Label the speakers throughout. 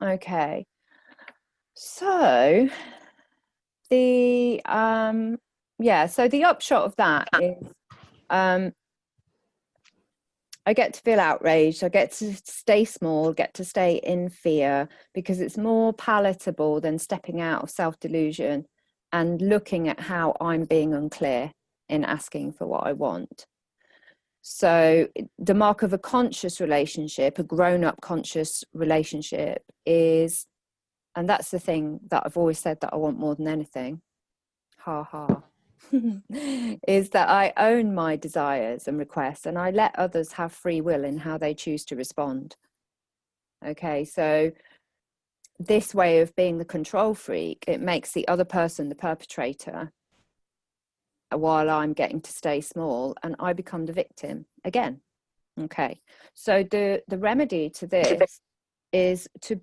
Speaker 1: Okay. So the so the upshot of that is I get to feel outraged, I get to stay small, get to stay in fear, because it's more palatable than stepping out of self-delusion and looking at how I'm being unclear in asking for what I want. So the mark of a conscious relationship, a grown-up conscious relationship, is, and that's the thing that I've always said that I want more than anything, ha ha, is that I own my desires and requests, and I let others have free will in how they choose to respond. Okay, so this way of being the control freak, it makes the other person the perpetrator while I'm getting to stay small, and I become the victim again. Okay, so the remedy to this is to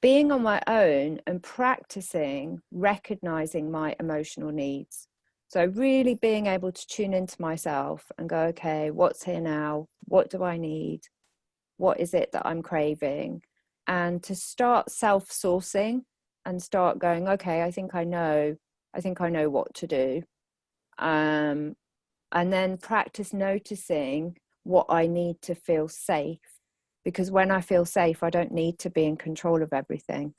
Speaker 1: being on my own and practicing recognizing my emotional needs. So really being able to tune into myself and go, okay, what's here now? What do I need? What is it that I'm craving? And to start self-sourcing and start going, okay, I think I know what to do. And then practice noticing what I need to feel safe. Because when I feel safe, I don't need to be in control of everything.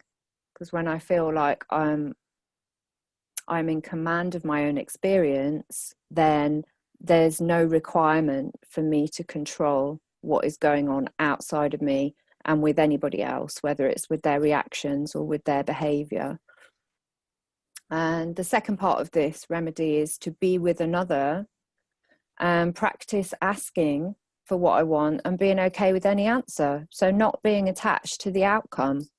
Speaker 1: Because when I feel like I'm in command of my own experience, then there's no requirement for me to control what is going on outside of me and with anybody else, whether it's with their reactions or with their behavior. And the second part of this remedy is to be with another and practice asking for what I want and being okay with any answer. So not being attached to the outcome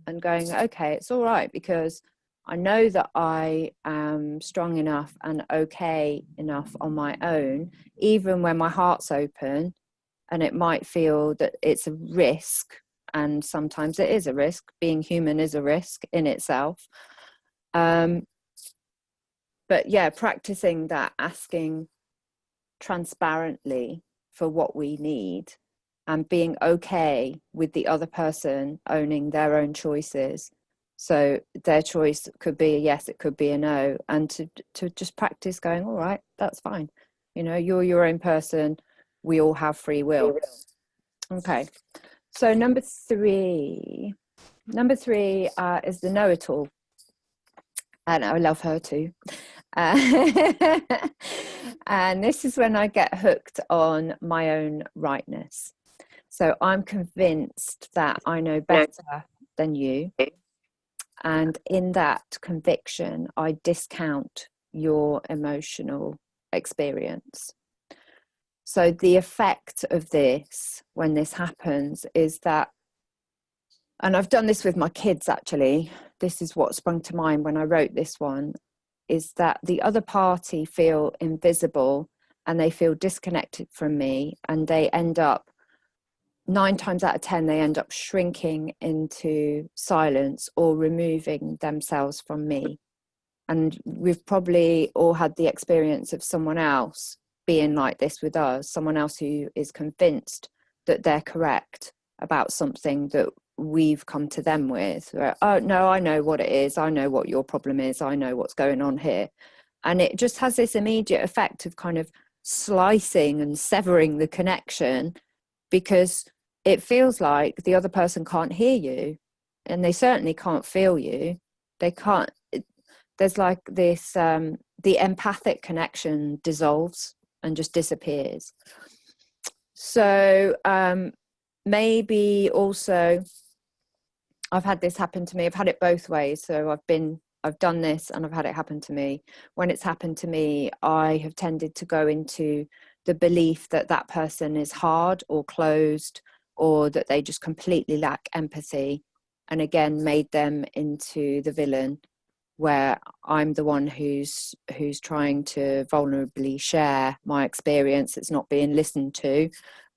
Speaker 1: and going, okay, it's all right, because I know that I am strong enough and okay enough on my own, even when my heart's open, and it might feel that it's a risk, and sometimes it is a risk. Being human is a risk in itself. But yeah, practicing that, asking transparently for what we need and being okay with the other person owning their own choices. So their choice could be a yes, it could be a no, and to just practice going, all right, that's fine. You know, you're your own person. We all have free will. Okay. So number three is the know-it-all. And I love her too. And this is when I get hooked on my own rightness. So I'm convinced that I know better than you. And in that conviction, I discount your emotional experience. So the effect of this, when this happens, is that, and I've done this with my kids actually, this is what sprung to mind when I wrote this one, is that the other party feel invisible and they feel disconnected from me, and they end up, 9 times out of 10, they end up shrinking into silence or removing themselves from me. And we've probably all had the experience of someone else being like this with us, someone else who is convinced that they're correct about something that we've come to them with. Oh no, I know what it is, I know what your problem is, I know what's going on here. And it just has this immediate effect of kind of slicing and severing the connection, because it feels like the other person can't hear you, and they certainly can't feel you. They can't, there's like this the empathic connection dissolves and just disappears. So maybe also, I've had this happen to me. I've had it both ways. So I've done this and I've had it happen to me. When it's happened to me, I have tended to go into the belief that that person is hard or closed, or that they just completely lack empathy, and again made them into the villain, where I'm the one who's trying to vulnerably share my experience. It's not being listened to.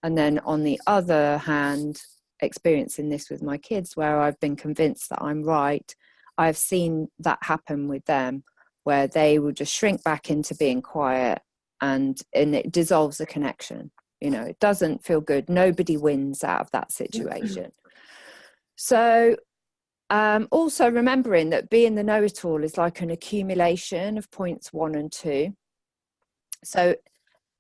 Speaker 1: And then on the other hand, experiencing this with my kids, where I've been convinced that I'm right, I've seen that happen with them, where they will just shrink back into being quiet, and it dissolves the connection. You know, it doesn't feel good. Nobody wins out of that situation. So also remembering that being the know-it-all is like an accumulation of points 1 and 2. So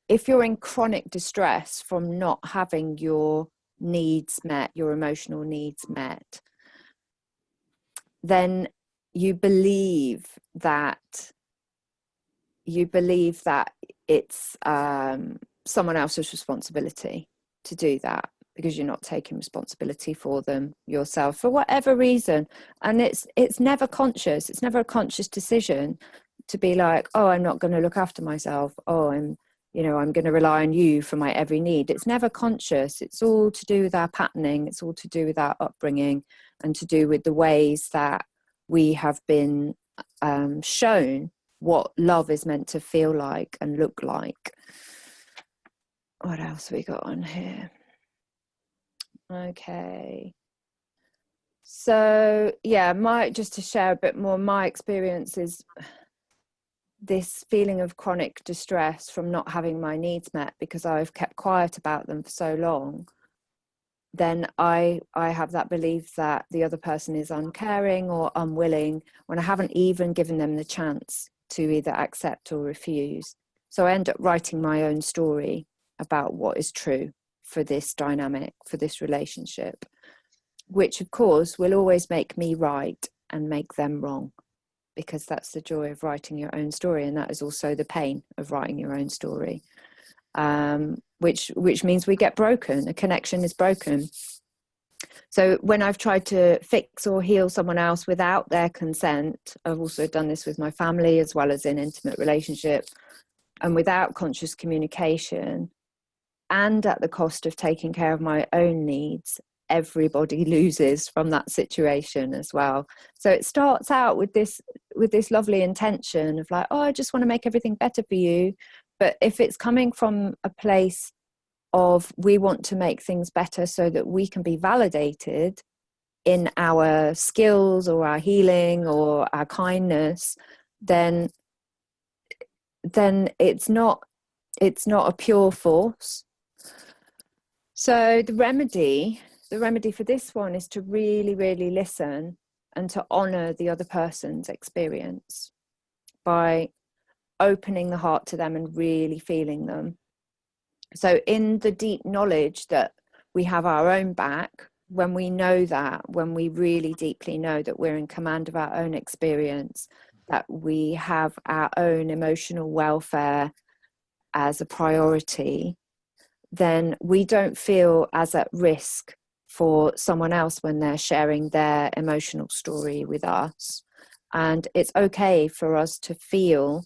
Speaker 1: if you're in chronic distress from not having your needs met, your emotional needs met, then you believe that it's someone else's responsibility to do that, because you're not taking responsibility for them yourself for whatever reason. And it's never conscious. It's never a conscious decision to be like, oh, I'm not going to look after myself. Oh, I'm going to rely on you for my every need. It's never conscious. It's all to do with our patterning. It's all to do with our upbringing, and to do with the ways that we have been shown what love is meant to feel like and look like. What else we got on here? Okay. So yeah, just to share a bit more, my experience is this feeling of chronic distress from not having my needs met because I've kept quiet about them for so long. Then I have that belief that the other person is uncaring or unwilling when I haven't even given them the chance to either accept or refuse. So I end up writing my own story about what is true for this dynamic, for this relationship, which of course will always make me right and make them wrong, because that's the joy of writing your own story, and that is also the pain of writing your own story. Which means we get broken, a connection is broken. So when I've tried to fix or heal someone else without their consent, I've also done this with my family as well as in intimate relationship, and without conscious communication, and at the cost of taking care of my own needs, everybody loses from that situation as well. So it starts out with this lovely intention of like, oh, I just want to make everything better for you. But if it's coming from a place of we want to make things better so that we can be validated in our skills or our healing or our kindness, then it's not a pure force. So the remedy for this one is to really, really listen and to honor the other person's experience by opening the heart to them and really feeling them. So in the deep knowledge that we have our own back, when we know that, when we really deeply know that we're in command of our own experience, that we have our own emotional welfare as a priority, then we don't feel as at risk for someone else when they're sharing their emotional story with us. And it's okay for us to feel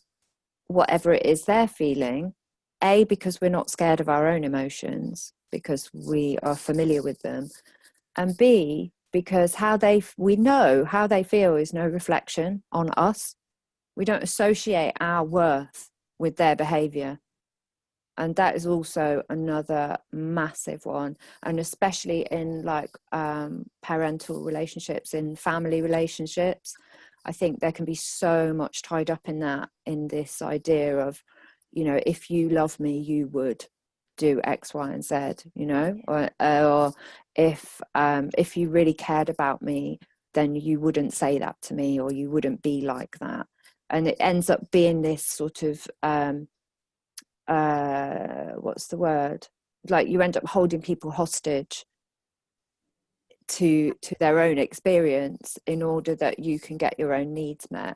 Speaker 1: whatever it is they're feeling, A, because we're not scared of our own emotions, because we are familiar with them, and B, because we know how they feel is no reflection on us. We don't associate our worth with their behavior. And that is also another massive one. And especially in like parental relationships, in family relationships, I think there can be so much tied up in this idea of, if you love me, you would do X, Y, and Z, or if you really cared about me, then you wouldn't say that to me, or you wouldn't be like that. And it ends up being this sort of what's the word, like you end up holding people hostage to their own experience in order that you can get your own needs met.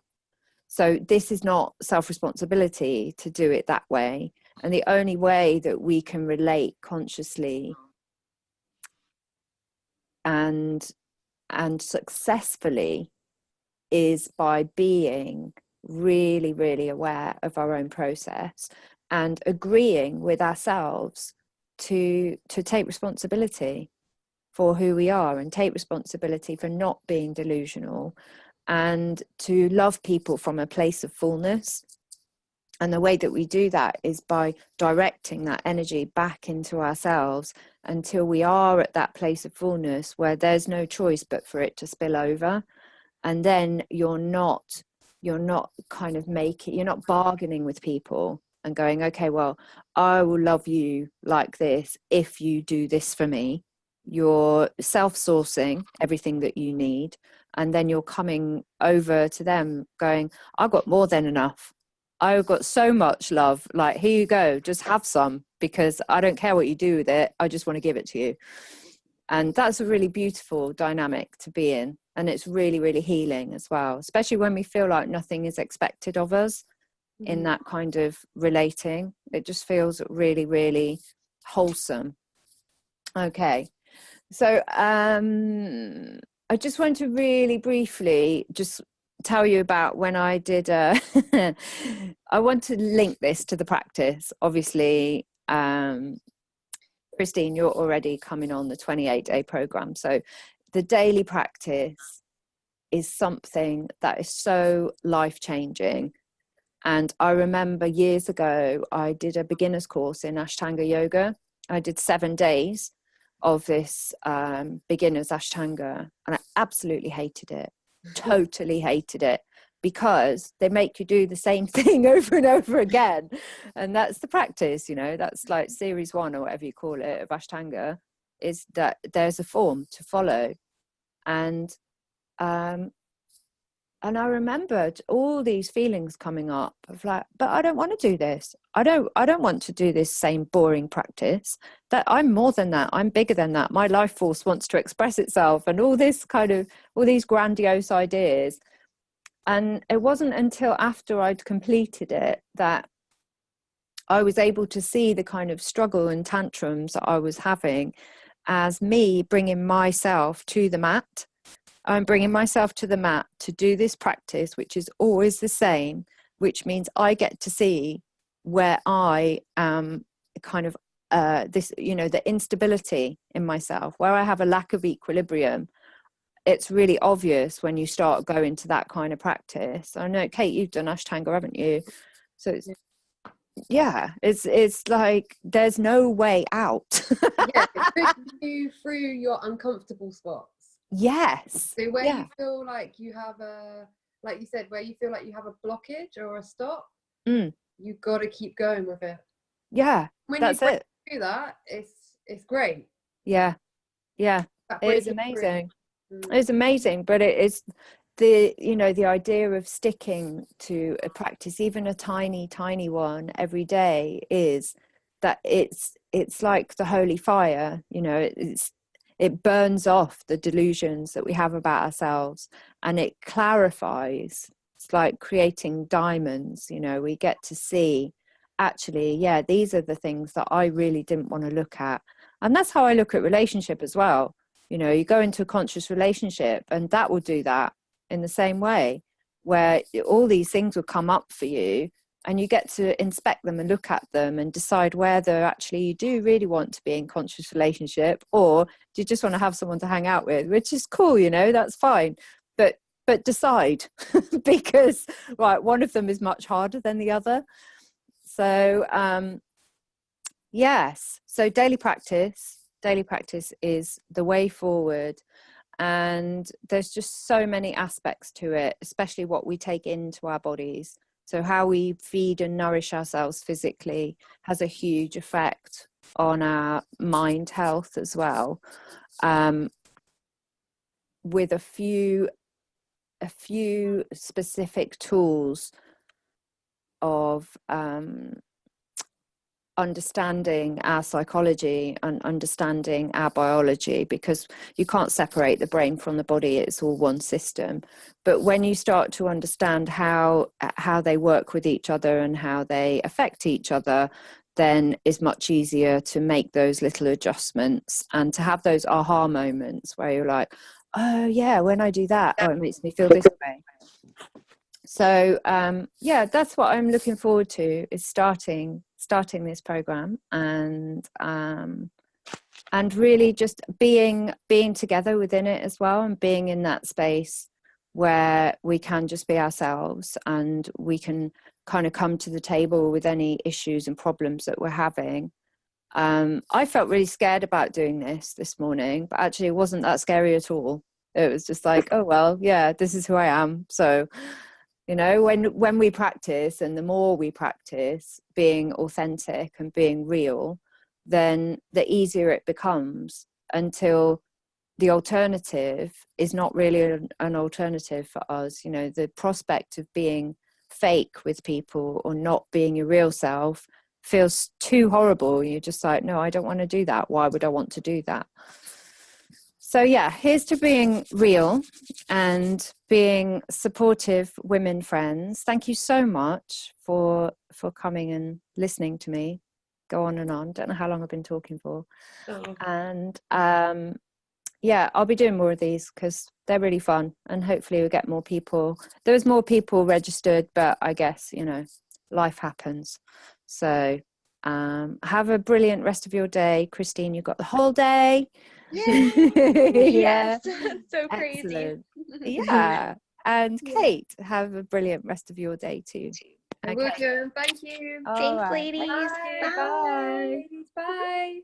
Speaker 1: So this is not self-responsibility to do it that way. And the only way that we can relate consciously and successfully is by being really, really aware of our own process and agreeing with ourselves to take responsibility for who we are and take responsibility for not being delusional, and to love people from a place of fullness. And the way that we do that is by directing that energy back into ourselves until we are at that place of fullness where there's no choice but for it to spill over. And then you're not kind of you're not bargaining with people and going, okay, well, I will love you like this if you do this for me. you're self-sourcing everything that you need, and then you're coming over to them going, I've got more than enough. I've got so much love. Like, here you go, just have some, because I don't care what you do with it. I just want to give it to you. And that's a really beautiful dynamic to be in. And it's really, really healing as well, especially when we feel like nothing is expected of us in that kind of relating. It just feels really, really wholesome. Okay. So I just want to really briefly just tell you about when I did I want to link this to the practice. Obviously, Christine, you're already coming on the 28-day program. So the daily practice is something that is so life-changing. And I remember years ago, I did a beginner's course in Ashtanga yoga. I did 7 days of this beginner's Ashtanga, and I absolutely hated it, totally hated it, because they make you do the same thing over and over again. And that's the practice, you know, that's like series 1 or whatever you call it of Ashtanga, is that there's a form to follow. And I remembered all these feelings coming up of like, but I don't want to do this. I don't want to do this same boring practice. That I'm more than that. I'm bigger than that. My life force wants to express itself, and all this kind of, all these grandiose ideas. And it wasn't until after I'd completed it that I was able to see the kind of struggle and tantrums that I was having as me bringing myself to the mat. I'm bringing myself to the mat to do this practice, which is always the same, which means I get to see where I am kind of this, you know, the instability in myself, where I have a lack of equilibrium. It's really obvious when you start going to that kind of practice. I know, Kate, you've done Ashtanga, haven't you? So it's, yeah, it's like there's no way out.
Speaker 2: Yeah, it puts you through your uncomfortable spots.
Speaker 1: Yes.
Speaker 2: So where you feel like you have a, like you said, where you feel like you have a blockage or a stop, you've got to keep going with it.
Speaker 1: Yeah,
Speaker 2: when
Speaker 1: that's
Speaker 2: you
Speaker 1: it.
Speaker 2: Do that, it's great.
Speaker 1: Yeah, it is amazing. It's amazing, but it is the, you know, the idea of sticking to a practice, even a tiny one every day, is that it's like the holy fire, you know, it burns off the delusions that we have about ourselves, and it clarifies. It's like creating diamonds, you know, we get to see, actually, yeah, these are the things that I really didn't want to look at. And that's how I look at relationship as well. You know, you go into a conscious relationship, and that will do that in the same way, where all these things will come up for you, and you get to inspect them and look at them and decide whether actually you do really want to be in conscious relationship, or do you just want to have someone to hang out with, which is cool, you know, that's fine. But decide, because right, one of them is much harder than the other. So yes, so daily practice is the way forward. And there's just so many aspects to it, especially what we take into our bodies. So how we feed and nourish ourselves physically has a huge effect on our mind health as well. With a few specific tools of understanding our psychology and understanding our biology, because you can't separate the brain from the body, it's all one system. But when you start to understand how they work with each other and how they affect each other, then it's much easier to make those little adjustments and to have those aha moments where you're like, oh yeah, when I do that, oh, it makes me feel this way. So yeah, that's what I'm looking forward to, is starting this program, and really just being together within it as well, and being in that space where we can just be ourselves, and we can kind of come to the table with any issues and problems that we're having. I felt really scared about doing this morning, but actually it wasn't that scary at all. It was just like, oh well, yeah, this is who I am. So, you know, when we practice, and the more we practice being authentic and being real, then the easier it becomes. until the alternative is not really an alternative for us. You know, the prospect of being fake with people or not being your real self feels too horrible. You're just like, no, I don't want to do that. Why would I want to do that? So yeah, here's to being real and being supportive women friends. Thank you so much for coming and listening to me go on and on. Don't know how long I've been talking for. And yeah, I'll be doing more of these because they're really fun, and hopefully we'll get more people. There's more people registered, but I guess, you know, life happens. So have a brilliant rest of your day. Christine, you've got the whole day.
Speaker 3: Yes. So crazy.
Speaker 1: Excellent. Yeah. And Kate, have a brilliant rest of your day too.
Speaker 2: Okay. Thank you.
Speaker 3: Thanks, ladies.
Speaker 2: Bye.
Speaker 1: Bye.
Speaker 2: Bye. Bye.